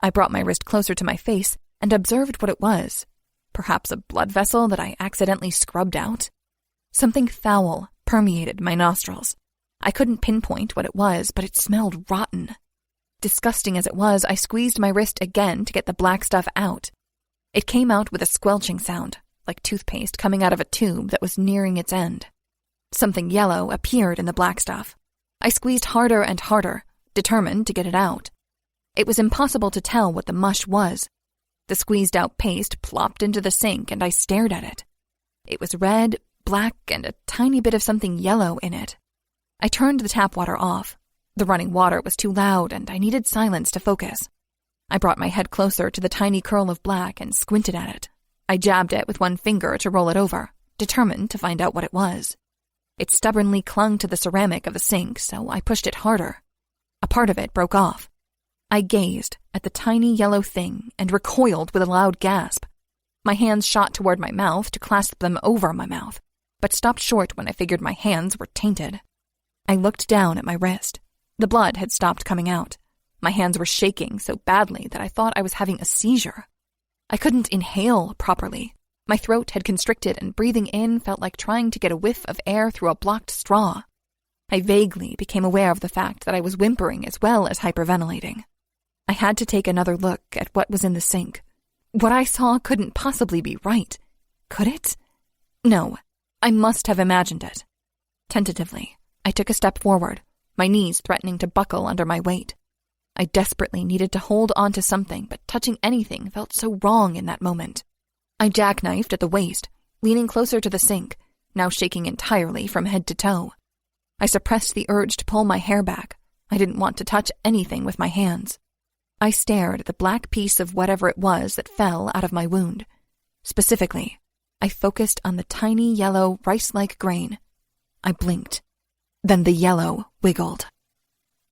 I brought my wrist closer to my face and observed what it was. Perhaps a blood vessel that I accidentally scrubbed out? Something foul permeated my nostrils. I couldn't pinpoint what it was, but it smelled rotten. Disgusting as it was, I squeezed my wrist again to get the black stuff out. It came out with a squelching sound, like toothpaste coming out of a tube that was nearing its end. Something yellow appeared in the black stuff. I squeezed harder and harder, determined to get it out. It was impossible to tell what the mush was. The squeezed-out paste plopped into the sink, and I stared at it. It was red, black, and a tiny bit of something yellow in it. I turned the tap water off. The running water was too loud, and I needed silence to focus. I brought my head closer to the tiny curl of black and squinted at it. I jabbed it with one finger to roll it over, determined to find out what it was. It stubbornly clung to the ceramic of the sink, so I pushed it harder. A part of it broke off. I gazed at the tiny yellow thing and recoiled with a loud gasp. My hands shot toward my mouth to clasp them over my mouth, but stopped short when I figured my hands were tainted. I looked down at my wrist. The blood had stopped coming out. My hands were shaking so badly that I thought I was having a seizure. I couldn't inhale properly. My throat had constricted, and breathing in felt like trying to get a whiff of air through a blocked straw. I vaguely became aware of the fact that I was whimpering as well as hyperventilating. I had to take another look at what was in the sink. What I saw couldn't possibly be right. Could it? No, I must have imagined it. Tentatively, I took a step forward, my knees threatening to buckle under my weight. I desperately needed to hold on to something, but touching anything felt so wrong in that moment. I jackknifed at the waist, leaning closer to the sink, now shaking entirely from head to toe. I suppressed the urge to pull my hair back. I didn't want to touch anything with my hands. I stared at the black piece of whatever it was that fell out of my wound. Specifically, I focused on the tiny yellow rice-like grain. I blinked. Then the yellow wiggled.